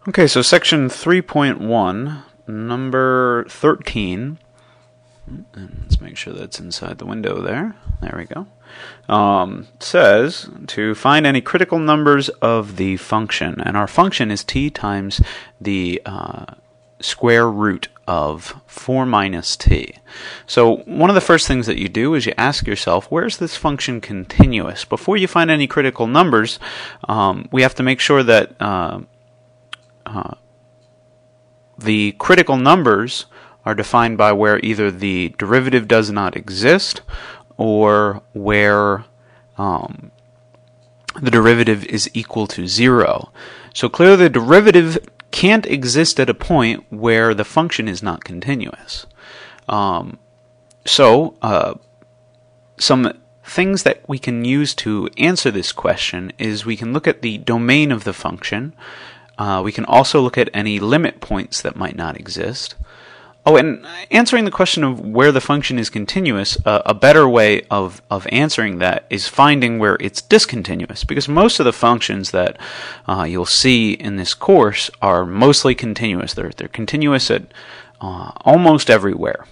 Okay, so section 3.1, number 13, and let's make sure that's inside the window there. There we go. Says to find any critical numbers of the function, and our function is t times the square root of 4 minus t. So one of the first things that you do is you ask yourself, where's this function continuous? Before you find any critical numbers, we have to make sure that the critical numbers are defined by where either the derivative does not exist or where the derivative is equal to 0. So clearly the derivative can't exist at a point where the function is not continuous. Some things that we can use to answer this question is we can look at the domain of the function. We can also look at any limit points that might not exist. Oh, and answering the question of where the function is continuous, a better way of answering that is finding where it's discontinuous, because most of the functions that you'll see in this course are mostly continuous. They're continuous at almost everywhere.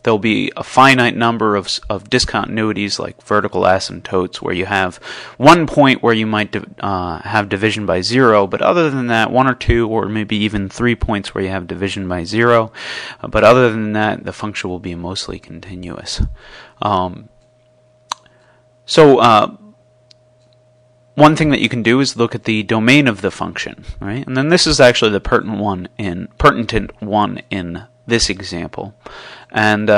There'll be a finite number of discontinuities like vertical asymptotes where you have one point where you might have division by 0, but other than that, 1 or 2 or maybe even 3 points where you have division by 0. But other than that, the function will be mostly continuous. One thing that you can do is look at the domain of the function, right? And then this is actually the pertinent one in this example. And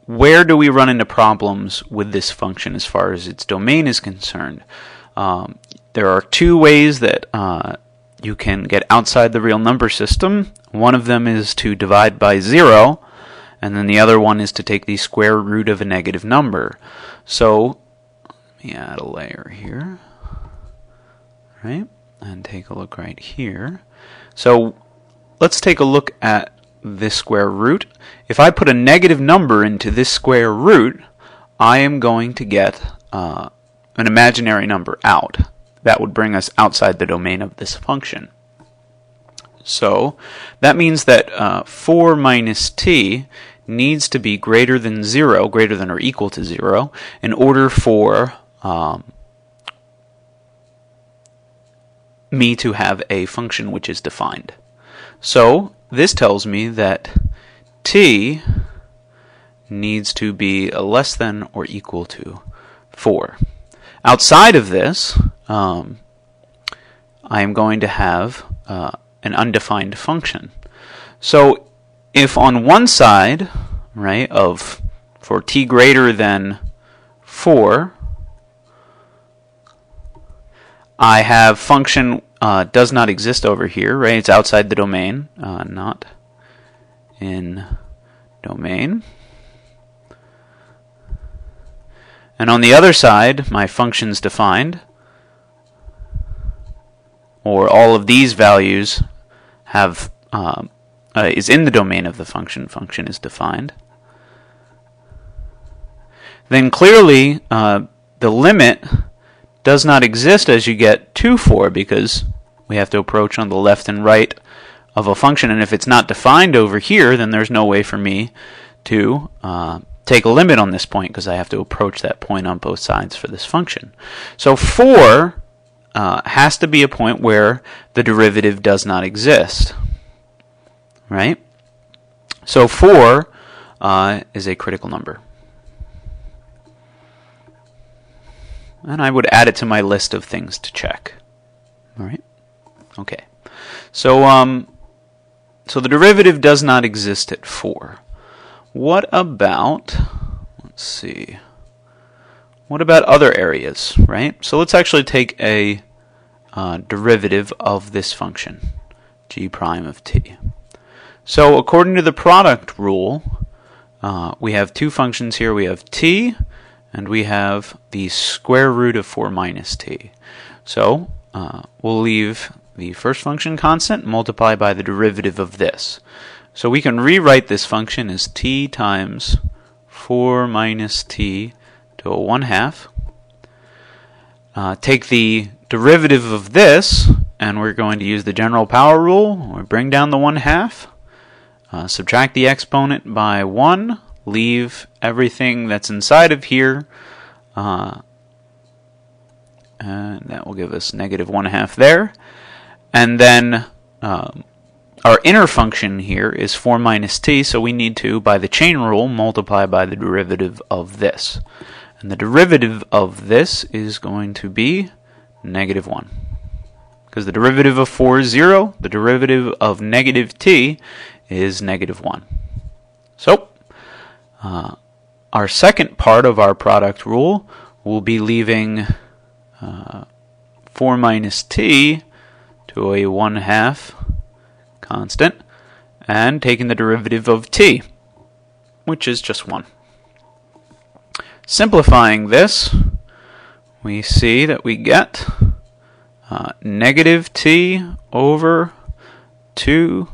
where do we run into problems with this function as far as its domain is concerned? There are two ways that you can get outside the real number system. One of them is to divide by 0, and then the other one is to take the square root of a negative number. So let me add a layer here, right? And take a look right here. So let's take a look at this square root. If I put a negative number into this square root, I am going to get an imaginary number out. That would bring us outside the domain of this function. So that means that 4 minus t needs to be greater than 0, greater than or equal to 0, in order for me to have a function which is defined. So this tells me that t needs to be less than or equal to 4. Outside of this, I am going to have an undefined function. So if on one side, right, for t greater than 4, I have function does not exist over here, right? It's outside the domain, not in domain. And on the other side, my function's defined, or all of these values have is in the domain of the function. Function is defined. Then clearly, the limit does not exist as you get to 4, because we have to approach on the left and right of a function, and if it's not defined over here, then there's no way for me to take a limit on this point, because I have to approach that point on both sides for this function. So 4 has to be a point where the derivative does not exist, right? So 4 is a critical number. And I would add it to my list of things to check. All right. Okay. So so the derivative does not exist at 4. What about, let's see, what about other areas, right? So let's actually take a derivative of this function, g prime of t. So according to the product rule, we have two functions here. We have t, and we have the square root of 4 minus t. So we'll leave the first function constant, multiply by the derivative of this. So we can rewrite this function as t times 4 minus t to a 1/2. Take the derivative of this and we're going to use the general power rule. We bring down the 1/2, subtract the exponent by 1, leave everything that's inside of here, and that will give us negative 1/2 there. And then our inner function here is 4 minus t, so we need to, by the chain rule, multiply by the derivative of this. And the derivative of this is going to be negative 1. Because the derivative of 4 is 0, the derivative of negative t is negative 1. So, our second part of our product rule will be leaving 4 minus t to a 1/2 constant and taking the derivative of t, which is just 1. Simplifying this, we see that we get negative t over 2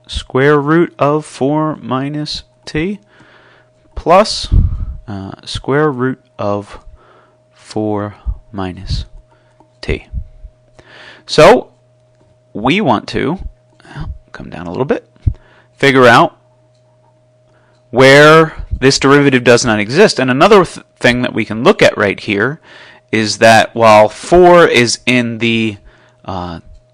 square root of 4 minus t plus square root of 4 minus t. So we want to come down a little bit, figure out where this derivative does not exist. And another thing that we can look at right here is that while 4 is in the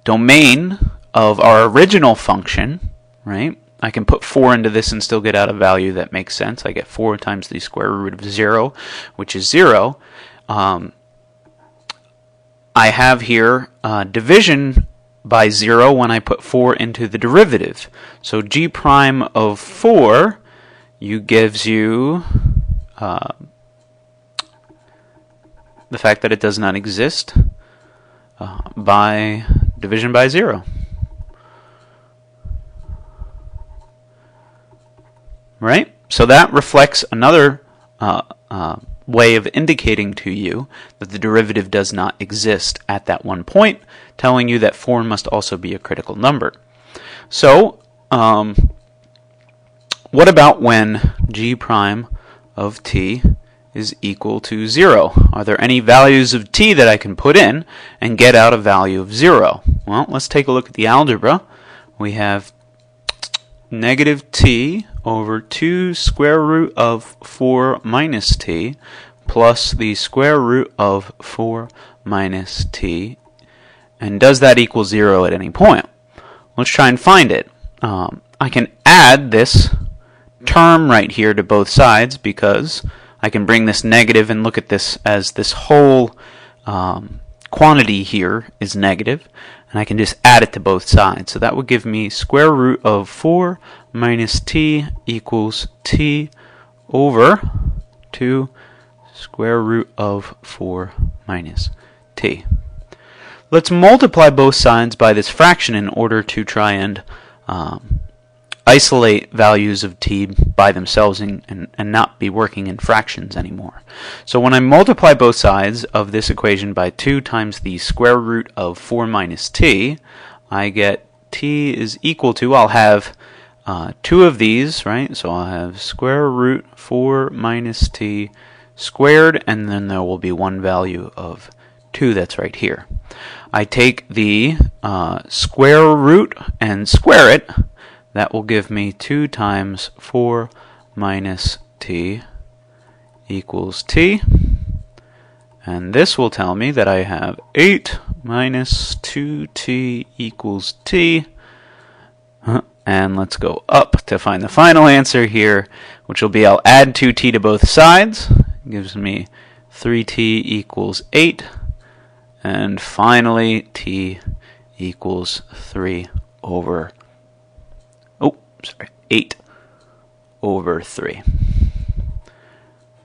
domain of our original function, right? I can put 4 into this and still get out a value that makes sense. I get 4 times the square root of 0, which is 0. I have here division by 0 when I put 4 into the derivative. So g prime of 4 gives you the fact that it does not exist by division by 0. Right? So that reflects another way of indicating to you that the derivative does not exist at that one point, telling you that 4 must also be a critical number. So, what about when g prime of t is equal to 0? Are there any values of t that I can put in and get out a value of 0? Well, let's take a look at the algebra. We have negative t over 2 square root of 4 minus t plus the square root of 4 minus t. And does that equal 0 at any point? Let's try and find it. I can add this term right here to both sides because I can bring this negative and look at this as this whole quantity here is negative, and I can just add it to both sides. So that would give me square root of 4 minus t equals t over 2 square root of 4 minus t. Let's multiply both sides by this fraction in order to try and isolate values of t by themselves and not be working in fractions anymore. So when I multiply both sides of this equation by 2 times the square root of 4 minus t, I get t is equal to, I'll have 2 of these, right? So I'll have square root 4 minus t squared, and then there will be one value of 2 that's right here. I take the square root and square it. That will give me 2 times 4 minus t equals t. And this will tell me that I have 8 minus 2t equals t. And let's go up to find the final answer here, which will be I'll add 2t to both sides. It gives me 3t equals 8. And finally, t equals 8 over 3.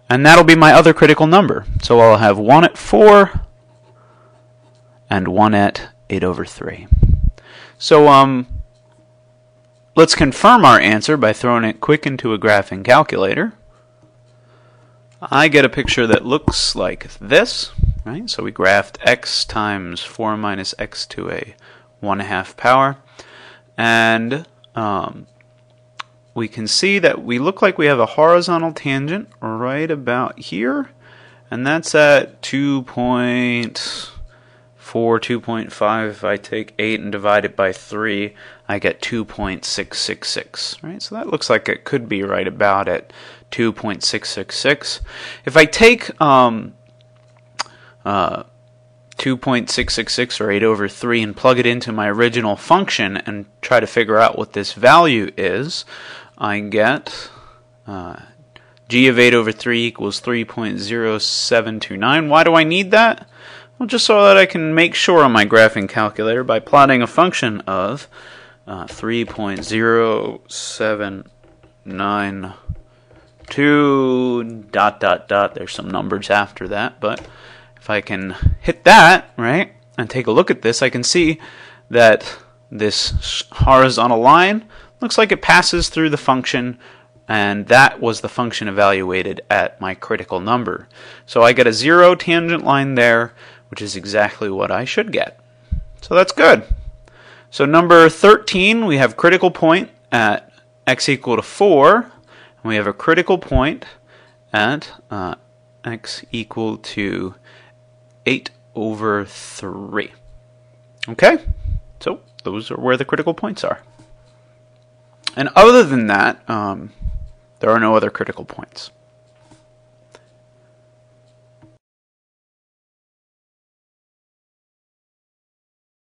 And that'll be my other critical number. So I'll have 1 at 4 and 1 at 8 over 3. So let's confirm our answer by throwing it quick into a graphing calculator. I get a picture that looks like this, right? So we graphed x times 4 minus x to a 1/2 power, and we can see that we look like we have a horizontal tangent right about here, and that's at 2.4 For 2.5, if I take 8 and divide it by 3, I get 2.666, right? So that looks like it could be right about it, 2.666. If I take 2.666 or 8 over 3 and plug it into my original function and try to figure out what this value is, I get g of 8 over 3 equals 3.0729. Why do I need that? Well, just so that I can make sure on my graphing calculator by plotting a function of 3.0792 ... There's some numbers after that, but if I can hit that, right, and take a look at this, I can see that this horizontal line looks like it passes through the function, and that was the function evaluated at my critical number. So I get a 0 tangent line there, which is exactly what I should get. So that's good. So number 13, we have critical point at x equal to 4, and we have a critical point at x equal to 8 over 3. Okay, so those are where the critical points are. And other than that, there are no other critical points.